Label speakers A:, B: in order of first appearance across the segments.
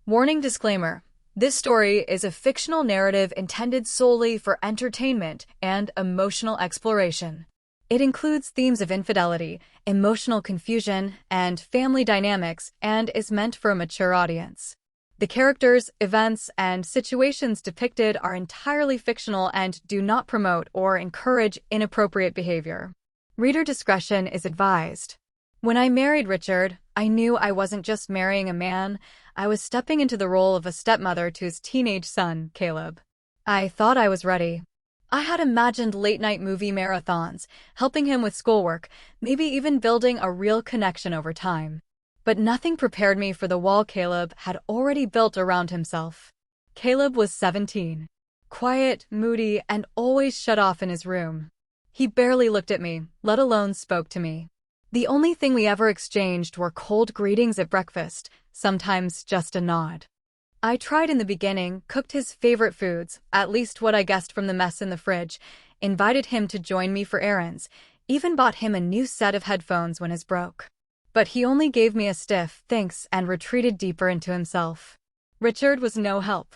A: Warning disclaimer. This story is a fictional narrative intended solely for entertainment and emotional exploration. It includes themes of infidelity, emotional confusion, and family dynamics, and is meant for a mature audience. The characters, events, and situations depicted are entirely fictional and do not promote or encourage inappropriate behavior. Reader discretion is advised. When I married Richard, I knew I wasn't just marrying a man, I was stepping into the role of a stepmother to his teenage son, Caleb. I thought I was ready. I had imagined late-night movie marathons, helping him with schoolwork, maybe even building a real connection over time. But nothing prepared me for the wall Caleb had already built around himself. Caleb was 17. Quiet, moody, and always shut off in his room. He barely looked at me, let alone spoke to me. The only thing we ever exchanged were cold greetings at breakfast, sometimes just a nod. I tried in the beginning, cooked his favorite foods, at least what I guessed from the mess in the fridge, invited him to join me for errands, even bought him a new set of headphones when his broke. But he only gave me a stiff thanks and retreated deeper into himself. Richard was no help.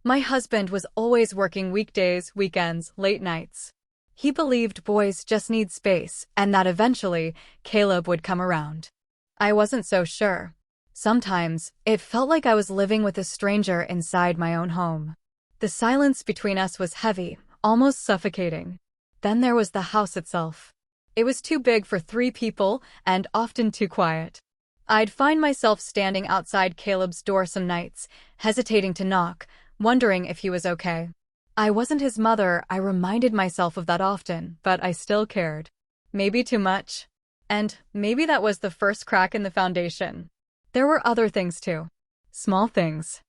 A: My husband was always working weekdays, weekends, late nights. He believed boys just need space, and that eventually, Caleb would come around. I wasn't so sure. Sometimes, it felt like I was living with a stranger inside my own home. The silence between us was heavy, almost suffocating. Then there was the house itself. It was too big for 3 people, and often too quiet. I'd find myself standing outside Caleb's door some nights, hesitating to knock, wondering if he was okay. I wasn't his mother, I reminded myself of that often, but I still cared. Maybe too much. And maybe that was the first crack in the foundation. There were other things too. Small things.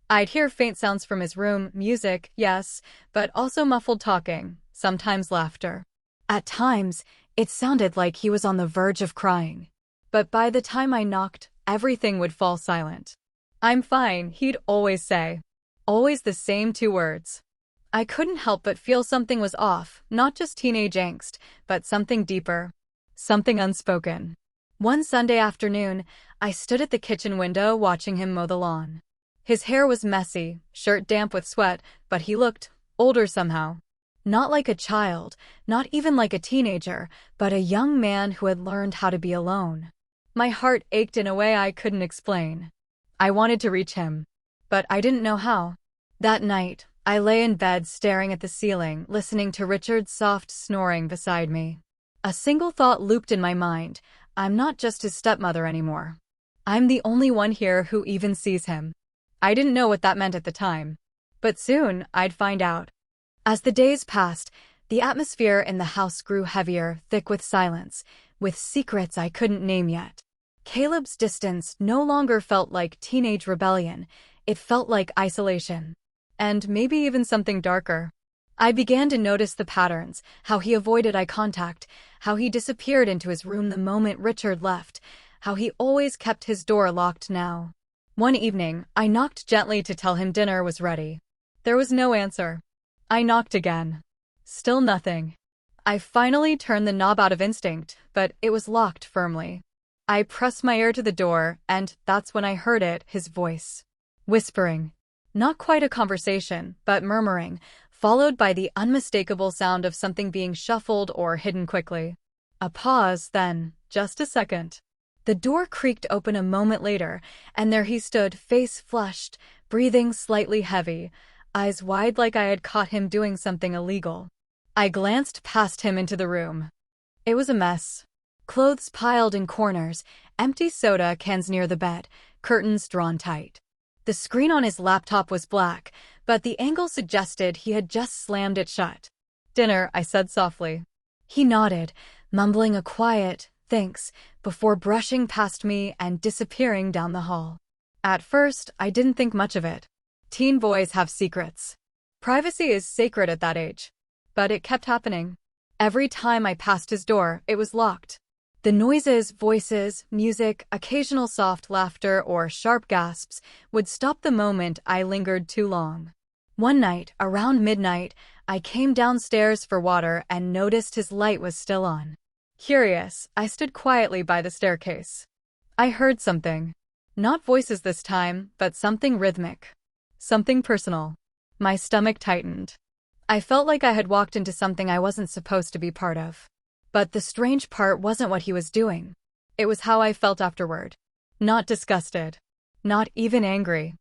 A: I'd hear faint sounds from his room, music, yes, but also muffled talking, sometimes laughter. At times, it sounded like he was on the verge of crying. But by the time I knocked, everything would fall silent. "I'm fine," he'd always say. Always the same 2 words. I couldn't help but feel something was off, not just teenage angst, but something deeper. Something unspoken. One Sunday afternoon, I stood at the kitchen window watching him mow the lawn. His hair was messy, shirt damp with sweat, but he looked older somehow. Not like a child, not even like a teenager, but a young man who had learned how to be alone. My heart ached in a way I couldn't explain. I wanted to reach him, but I didn't know how. That night, I lay in bed staring at the ceiling, listening to Richard's soft snoring beside me. A single thought looped in my mind: I'm not just his stepmother anymore. I'm the only one here who even sees him. I didn't know what that meant at the time. But soon, I'd find out. As the days passed, the atmosphere in the house grew heavier, thick with silence, with secrets I couldn't name yet. Caleb's distance no longer felt like teenage rebellion, it felt like isolation. And maybe even something darker. I began to notice the patterns, how he avoided eye contact, how he disappeared into his room the moment Richard left, how he always kept his door locked now. One evening, I knocked gently to tell him dinner was ready. There was no answer. I knocked again. Still nothing. I finally turned the knob out of instinct, but it was locked firmly. I pressed my ear to the door, and that's when I heard it, his voice. Whispering. Not quite a conversation, but murmuring, followed by the unmistakable sound of something being shuffled or hidden quickly. A pause, then, just a second. The door creaked open a moment later, and there he stood, face flushed, breathing slightly heavy, eyes wide like I had caught him doing something illegal. I glanced past him into the room. It was a mess. Clothes piled in corners, empty soda cans near the bed, curtains drawn tight. The screen on his laptop was black, but the angle suggested he had just slammed it shut. "Dinner," I said softly. He nodded, mumbling a quiet, "thanks," before brushing past me and disappearing down the hall. At first, I didn't think much of it. Teen boys have secrets. Privacy is sacred at that age. But it kept happening. Every time I passed his door, it was locked. The noises, voices, music, occasional soft laughter or sharp gasps would stop the moment I lingered too long. One night, around midnight, I came downstairs for water and noticed his light was still on. Curious, I stood quietly by the staircase. I heard something. Not voices this time, but something rhythmic. Something personal. My stomach tightened. I felt like I had walked into something I wasn't supposed to be part of. But the strange part wasn't what he was doing. It was how I felt afterward. Not disgusted. Not even angry.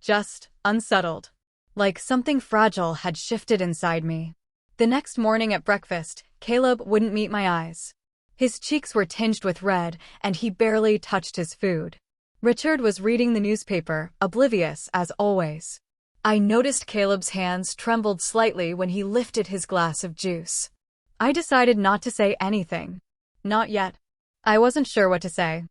A: Just unsettled. Like something fragile had shifted inside me. The next morning at breakfast, Caleb wouldn't meet my eyes. His cheeks were tinged with red, and he barely touched his food. Richard was reading the newspaper, oblivious as always. I noticed Caleb's hands trembled slightly when he lifted his glass of juice. I decided not to say anything. Not yet. I wasn't sure what to say.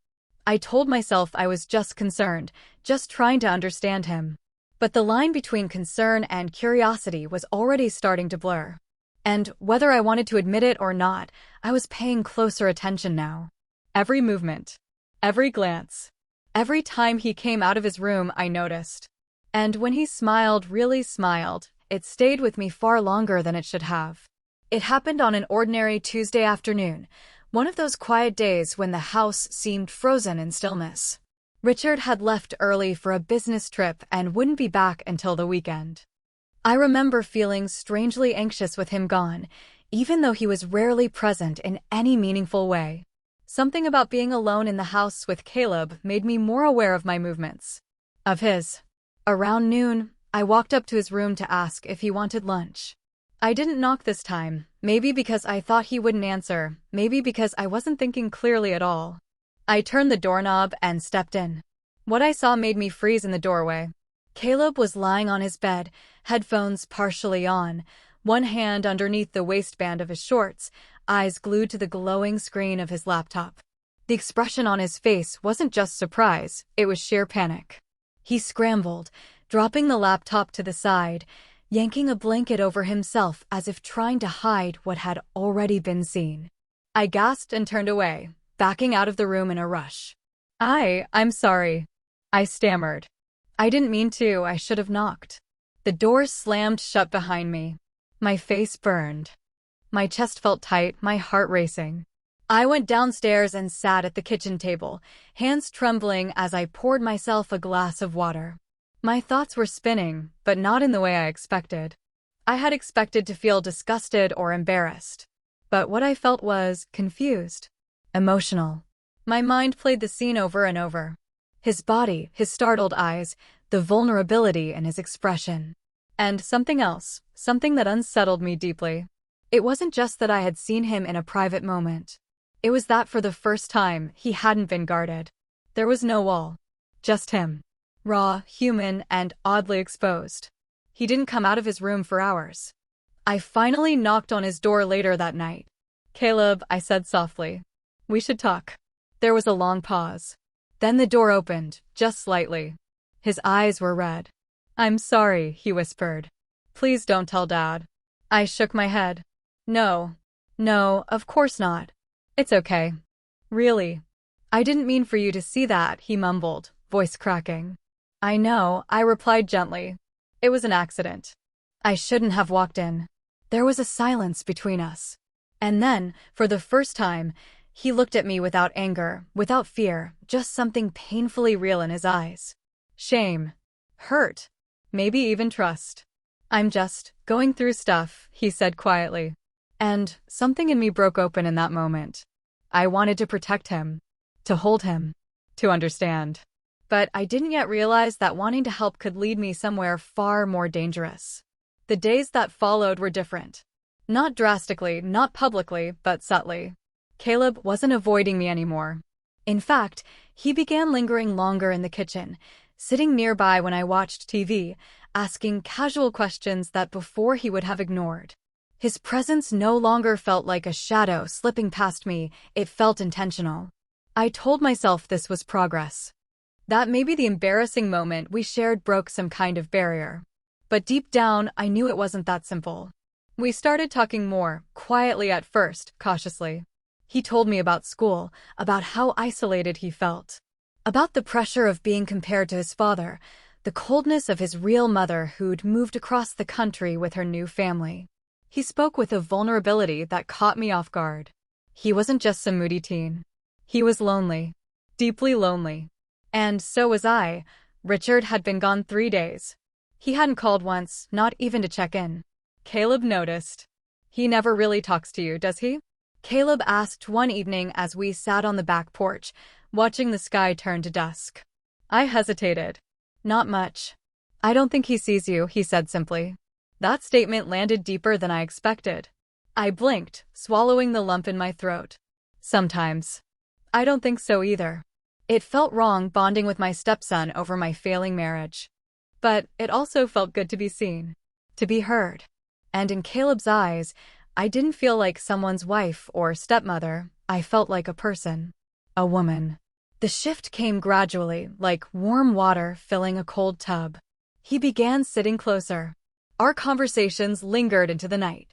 A: I told myself I was just concerned, just trying to understand him. But the line between concern and curiosity was already starting to blur. And whether I wanted to admit it or not, I was paying closer attention now. Every movement, every glance, every time he came out of his room, I noticed. And when he smiled, really smiled, it stayed with me far longer than it should have. It happened on an ordinary Tuesday afternoon, one of those quiet days when the house seemed frozen in stillness. Richard had left early for a business trip and wouldn't be back until the weekend. I remember feeling strangely anxious with him gone, even though he was rarely present in any meaningful way. Something about being alone in the house with Caleb made me more aware of my movements. Of his. Around noon, I walked up to his room to ask if he wanted lunch. I didn't knock this time, maybe because I thought he wouldn't answer, maybe because I wasn't thinking clearly at all. I turned the doorknob and stepped in. What I saw made me freeze in the doorway. Caleb was lying on his bed, headphones partially on, one hand underneath the waistband of his shorts, eyes glued to the glowing screen of his laptop. The expression on his face wasn't just surprise, it was sheer panic. He scrambled, dropping the laptop to the side, yanking a blanket over himself as if trying to hide what had already been seen. I gasped and turned away, backing out of the room in a rush. I'm sorry. I stammered. I didn't mean to, I should have knocked. The door slammed shut behind me. My face burned. My chest felt tight, my heart racing. I went downstairs and sat at the kitchen table, hands trembling as I poured myself a glass of water. My thoughts were spinning, but not in the way I expected. I had expected to feel disgusted or embarrassed. But what I felt was confused. Emotional. My mind played the scene over and over. His body, his startled eyes, the vulnerability in his expression. And something else, something that unsettled me deeply. It wasn't just that I had seen him in a private moment. It was that for the first time, he hadn't been guarded. There was no wall. Just him. Raw, human, and oddly exposed. He didn't come out of his room for hours. I finally knocked on his door later that night. "Caleb," I said softly. "We should talk." There was a long pause. Then the door opened, just slightly. His eyes were red. "I'm sorry," he whispered. "Please don't tell Dad." I shook my head. No, of course not. It's okay. Really. I didn't mean for you to see that," he mumbled, voice cracking. "I know," I replied gently. "It was an accident. I shouldn't have walked in." There was a silence between us. And then, for the first time, he looked at me without anger, without fear, just something painfully real in his eyes. Shame. Hurt. Maybe even trust. "I'm just going through stuff," he said quietly. And something in me broke open in that moment. I wanted to protect him, to hold him, to understand. But I didn't yet realize that wanting to help could lead me somewhere far more dangerous. The days that followed were different. Not drastically, not publicly, but subtly. Caleb wasn't avoiding me anymore. In fact, he began lingering longer in the kitchen, sitting nearby when I watched TV, asking casual questions that before he would have ignored. His presence no longer felt like a shadow slipping past me, it felt intentional. I told myself this was progress. That maybe the embarrassing moment we shared broke some kind of barrier. But deep down, I knew it wasn't that simple. We started talking more, quietly at first, cautiously. He told me about school, about how isolated he felt. About the pressure of being compared to his father, the coldness of his real mother who'd moved across the country with her new family. He spoke with a vulnerability that caught me off guard. He wasn't just some moody teen. He was lonely. Deeply lonely. And so was I. Richard had been gone 3 days. He hadn't called once, not even to check in. Caleb noticed. He never really talks to you, does he? Caleb asked one evening as we sat on the back porch, watching the sky turn to dusk. I hesitated. Not much. I don't think he sees you, he said simply. That statement landed deeper than I expected. I blinked, swallowing the lump in my throat. Sometimes. I don't think so either. It felt wrong bonding with my stepson over my failing marriage. But it also felt good to be seen, to be heard. And in Caleb's eyes, I didn't feel like someone's wife or stepmother. I felt like a person. A woman. The shift came gradually, like warm water filling a cold tub. He began sitting closer. Our conversations lingered into the night.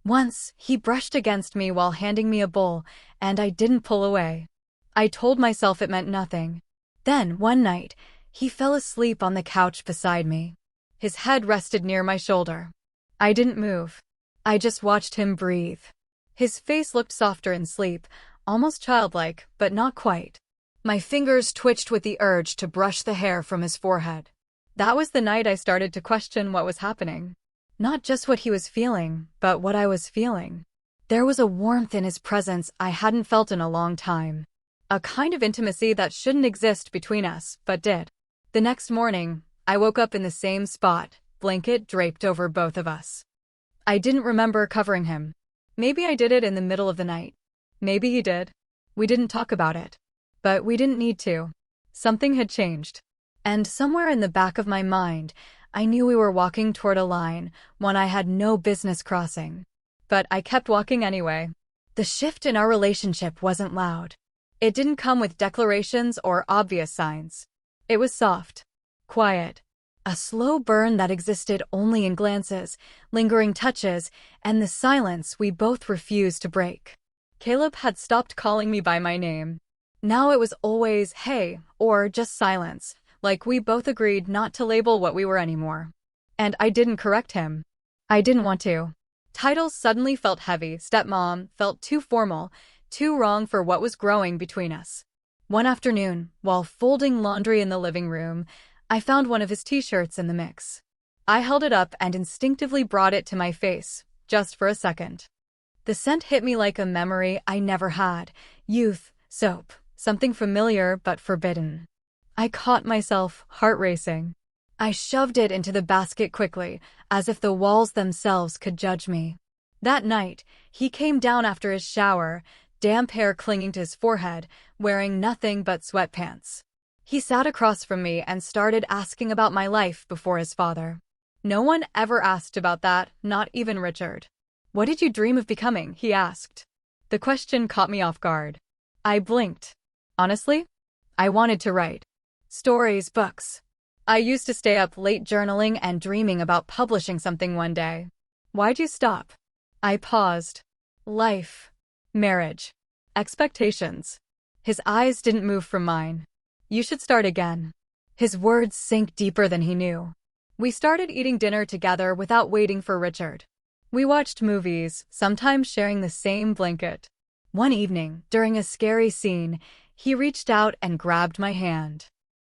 A: Once, he brushed against me while handing me a bowl, and I didn't pull away. I told myself it meant nothing. Then, one night, he fell asleep on the couch beside me. His head rested near my shoulder. I didn't move. I just watched him breathe. His face looked softer in sleep, almost childlike, but not quite. My fingers twitched with the urge to brush the hair from his forehead. That was the night I started to question what was happening. Not just what he was feeling, but what I was feeling. There was a warmth in his presence I hadn't felt in a long time. A kind of intimacy that shouldn't exist between us, but did. The next morning, I woke up in the same spot, blanket draped over both of us. I didn't remember covering him. Maybe I did it in the middle of the night. Maybe he did. We didn't talk about it. But we didn't need to. Something had changed. And somewhere in the back of my mind, I knew we were walking toward a line, one I had no business crossing. But I kept walking anyway. The shift in our relationship wasn't loud. It didn't come with declarations or obvious signs. It was soft, quiet, a slow burn that existed only in glances, lingering touches, and the silence we both refused to break. Caleb had stopped calling me by my name. Now it was always, hey, or just silence, like we both agreed not to label what we were anymore. And I didn't correct him. I didn't want to. Titles suddenly felt heavy. Stepmom felt too formal, too wrong for what was growing between us. One afternoon, while folding laundry in the living room, I found one of his t-shirts in the mix. I held it up and instinctively brought it to my face, just for a second. The scent hit me like a memory I never had. Youth, soap, something familiar but forbidden. I caught myself, heart racing. I shoved it into the basket quickly, as if the walls themselves could judge me. That night, he came down after his shower, damp hair clinging to his forehead, wearing nothing but sweatpants. He sat across from me and started asking about my life before his father. No one ever asked about that, not even Richard. What did you dream of becoming? He asked. The question caught me off guard. I blinked. Honestly, I wanted to write. Stories, books. I used to stay up late journaling and dreaming about publishing something one day. Why'd you stop? I paused. Life. Marriage. Expectations. His eyes didn't move from mine. You should start again. His words sank deeper than he knew. We started eating dinner together without waiting for Richard. We watched movies, sometimes sharing the same blanket. One evening, during a scary scene, he reached out and grabbed my hand.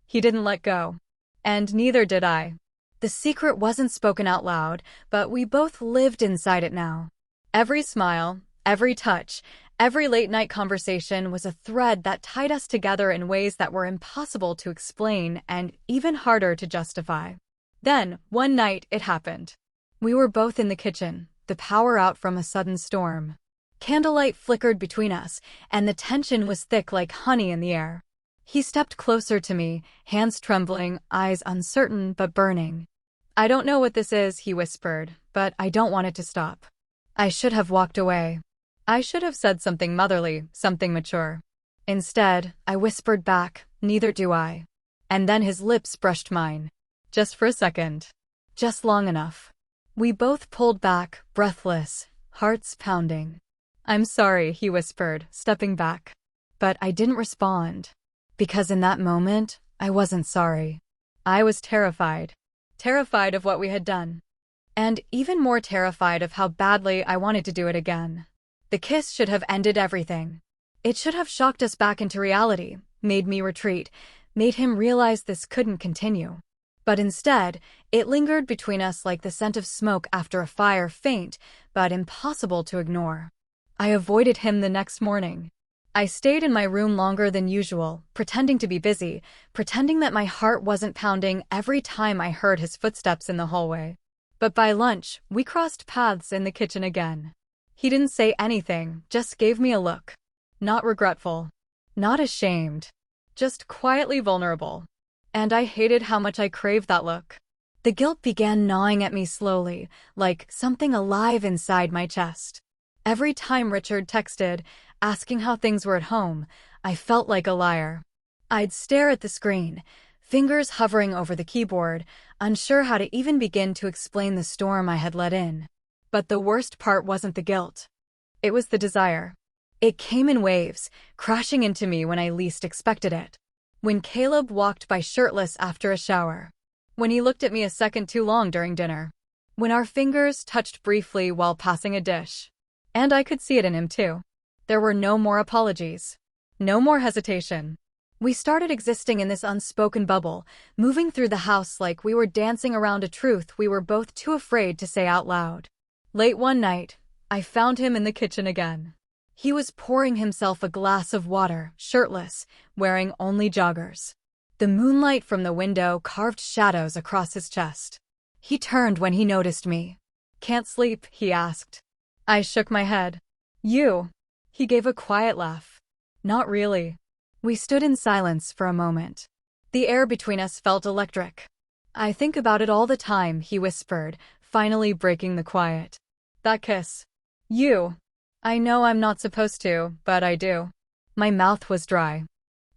A: He didn't let go. And neither did I. The secret wasn't spoken out loud, but we both lived inside it now. Every smile, every touch, every late-night conversation was a thread that tied us together in ways that were impossible to explain and even harder to justify. Then, one night, it happened. We were both in the kitchen, the power out from a sudden storm. Candlelight flickered between us, and the tension was thick like honey in the air. He stepped closer to me, hands trembling, eyes uncertain but burning. I don't know what this is, he whispered, but I don't want it to stop. I should have walked away. I should have said something motherly, something mature. Instead, I whispered back, neither do I. And then his lips brushed mine. Just for a second. Just long enough. We both pulled back, breathless, hearts pounding. I'm sorry, he whispered, stepping back. But I didn't respond. Because in that moment, I wasn't sorry. I was terrified. Terrified of what we had done. And even more terrified of how badly I wanted to do it again. The kiss should have ended everything. It should have shocked us back into reality, made me retreat, made him realize this couldn't continue. But instead, it lingered between us like the scent of smoke after a fire, faint, but impossible to ignore. I avoided him the next morning. I stayed in my room longer than usual, pretending to be busy, pretending that my heart wasn't pounding every time I heard his footsteps in the hallway. But by lunch, we crossed paths in the kitchen again. He didn't say anything, just gave me a look. Not regretful. Not ashamed. Just quietly vulnerable. And I hated how much I craved that look. The guilt began gnawing at me slowly, like something alive inside my chest. Every time Richard texted, asking how things were at home, I felt like a liar. I'd stare at the screen, fingers hovering over the keyboard, unsure how to even begin to explain the storm I had let in. But the worst part wasn't the guilt. It was the desire. It came in waves, crashing into me when I least expected it. When Caleb walked by shirtless after a shower. When he looked at me a second too long during dinner. When our fingers touched briefly while passing a dish. And I could see it in him too. There were no more apologies. No more hesitation. We started existing in this unspoken bubble, moving through the house like we were dancing around a truth we were both too afraid to say out loud. Late one night, I found him in the kitchen again. He was pouring himself a glass of water, shirtless, wearing only joggers. The moonlight from the window carved shadows across his chest. He turned when he noticed me. "Can't sleep?" he asked. I shook my head. "You?" He gave a quiet laugh. "Not really." We stood in silence for a moment. The air between us felt electric. "I think about it all the time," he whispered, finally breaking the quiet. "That kiss. You. I know I'm not supposed to, but I do." My mouth was dry.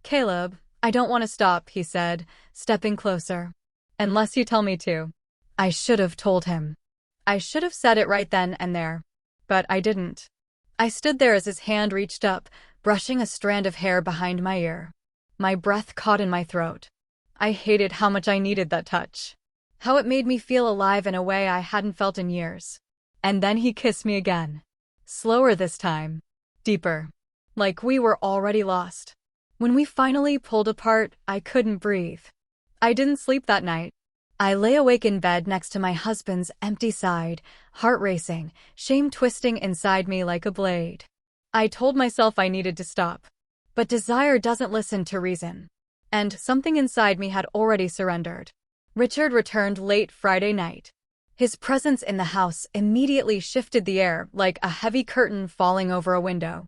A: "Caleb, I don't want to stop," he said, stepping closer. "Unless you tell me to." I should have told him. I should have said it right then and there. But I didn't. I stood there as his hand reached up, brushing a strand of hair behind my ear. My breath caught in my throat. I hated how much I needed that touch. How it made me feel alive in a way I hadn't felt in years. And then he kissed me again. Slower this time. Deeper. Like we were already lost. When we finally pulled apart, I couldn't breathe. I didn't sleep that night. I lay awake in bed next to my husband's empty side, heart racing, shame twisting inside me like a blade. I told myself I needed to stop. But desire doesn't listen to reason. And something inside me had already surrendered. Richard returned late Friday night. His presence in the house immediately shifted the air like a heavy curtain falling over a window.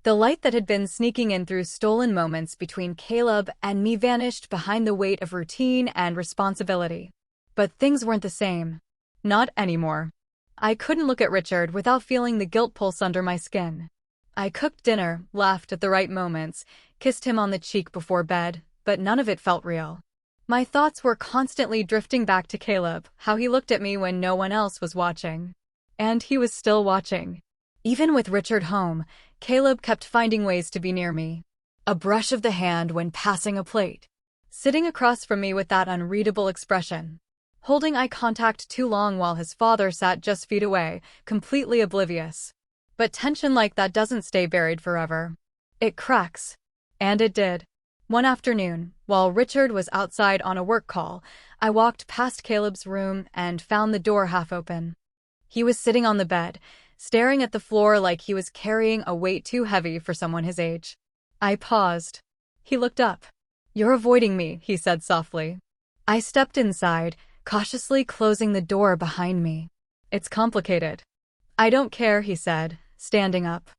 A: The light that had been sneaking in through stolen moments between Caleb and me vanished behind the weight of routine and responsibility. But things weren't the same. Not anymore. I couldn't look at Richard without feeling the guilt pulse under my skin. I cooked dinner, laughed at the right moments, kissed him on the cheek before bed, but none of it felt real. My thoughts were constantly drifting back to Caleb, how he looked at me when no one else was watching. And he was still watching. Even with Richard home, Caleb kept finding ways to be near me. A brush of the hand when passing a plate. Sitting across from me with that unreadable expression. Holding eye contact too long while his father sat just feet away, completely oblivious. But tension like that doesn't stay buried forever. It cracks. And it did. One afternoon, while Richard was outside on a work call, I walked past Caleb's room and found the door half open. He was sitting on the bed, staring at the floor like he was carrying a weight too heavy for someone his age. I paused. He looked up. "You're avoiding me," he said softly. I stepped inside, cautiously closing the door behind me. "It's complicated." "I don't care," he said, standing up.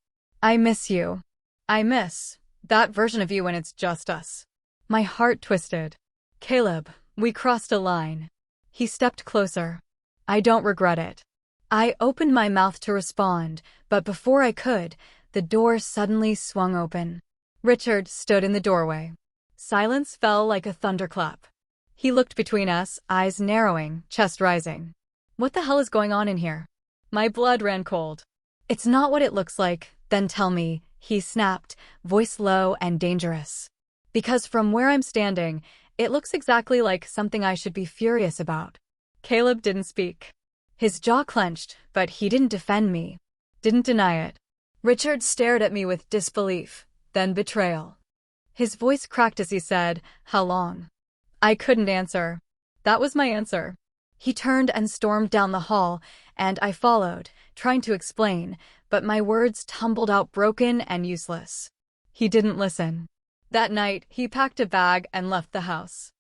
A: "I miss you. I miss that version of you when it's just us." My heart twisted. "Caleb, we crossed a line." He stepped closer. "I don't regret it." I opened my mouth to respond, but before I could, the door suddenly swung open. Richard stood in the doorway. Silence fell like a thunderclap. He looked between us, eyes narrowing, chest rising. "What the hell is going on in here?" My blood ran cold. "It's not what it looks like, then tell me," he snapped, voice low and dangerous. "Because from where I'm standing, it looks exactly like something I should be furious about." Caleb didn't speak. His jaw clenched, but he didn't defend me. Didn't deny it. Richard stared at me with disbelief, then betrayal. His voice cracked as he said, "How long?" I couldn't answer. That was my answer. He turned and stormed down the hall, and I followed, trying to explain, but my words tumbled out broken and useless. He didn't listen. That night, he packed a bag and left the house.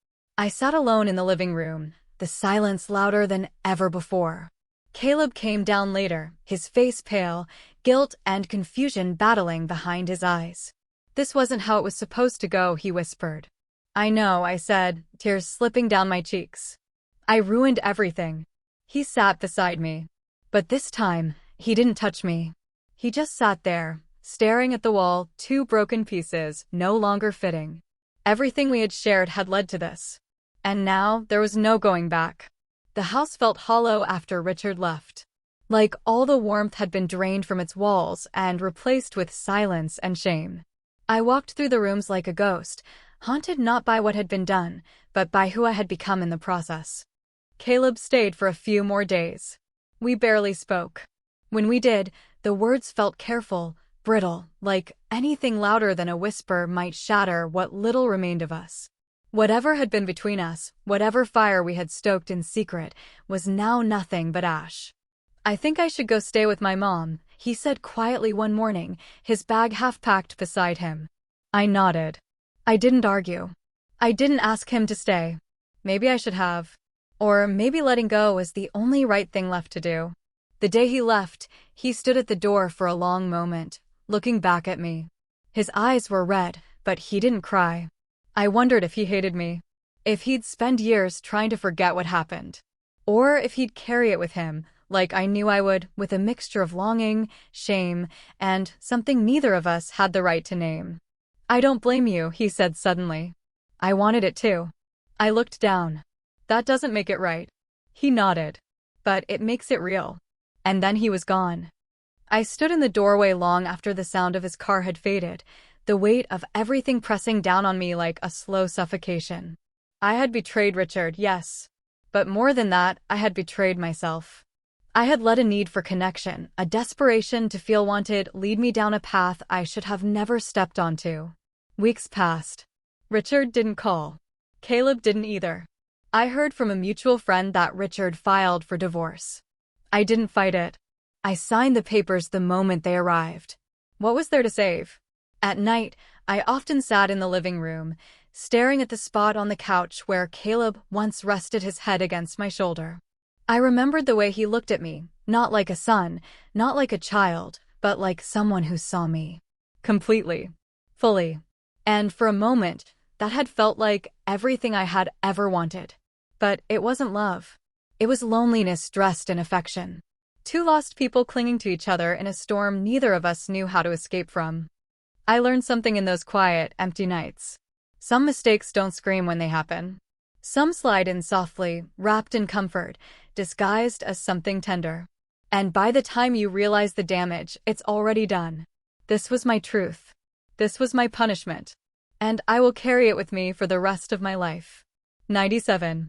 A: I sat alone in the living room, the silence louder than ever before. Caleb came down later, his face pale, guilt and confusion battling behind his eyes. "This wasn't how it was supposed to go," he whispered. "I know," I said, tears slipping down my cheeks. "I ruined everything." He sat beside me. But this time, he didn't touch me. He just sat there, staring at the wall, two broken pieces, no longer fitting. Everything we had shared had led to this. And now, there was no going back. The house felt hollow after Richard left. Like all the warmth had been drained from its walls and replaced with silence and shame. I walked through the rooms like a ghost, haunted not by what had been done, but by who I had become in the process. Caleb stayed for a few more days. We barely spoke. When we did, the words felt careful, brittle, like anything louder than a whisper might shatter what little remained of us. Whatever had been between us, whatever fire we had stoked in secret, was now nothing but ash. "I think I should go stay with my mom," he said quietly one morning, his bag half-packed beside him. I nodded. I didn't argue. I didn't ask him to stay. Maybe I should have. Or maybe letting go was the only right thing left to do. The day he left, he stood at the door for a long moment, looking back at me. His eyes were red, but he didn't cry. I wondered if he hated me. If he'd spend years trying to forget what happened. Or if he'd carry it with him, like I knew I would, with a mixture of longing, shame, and something neither of us had the right to name. "I don't blame you," he said suddenly. I wanted it too. I looked down. "That doesn't make it right." He nodded. "But it makes it real." And then he was gone. I stood in the doorway long after the sound of his car had faded, the weight of everything pressing down on me like a slow suffocation. I had betrayed Richard, yes. But more than that, I had betrayed myself. I had let a need for connection, a desperation to feel wanted, lead me down a path I should have never stepped onto. Weeks passed. Richard didn't call. Caleb didn't either. I heard from a mutual friend that Richard filed for divorce. I didn't fight it. I signed the papers the moment they arrived. What was there to save? At night, I often sat in the living room, staring at the spot on the couch where Caleb once rested his head against my shoulder. I remembered the way he looked at me, not like a son, not like a child, but like someone who saw me. Completely. Fully. And for a moment, that had felt like everything I had ever wanted. But it wasn't love. It was loneliness dressed in affection. Two lost people clinging to each other in a storm neither of us knew how to escape from. I learned something in those quiet, empty nights. Some mistakes don't scream when they happen. Some slide in softly, wrapped in comfort, disguised as something tender. And by the time you realize the damage, it's already done. This was my truth. This was my punishment. And I will carry it with me for the rest of my life. 97.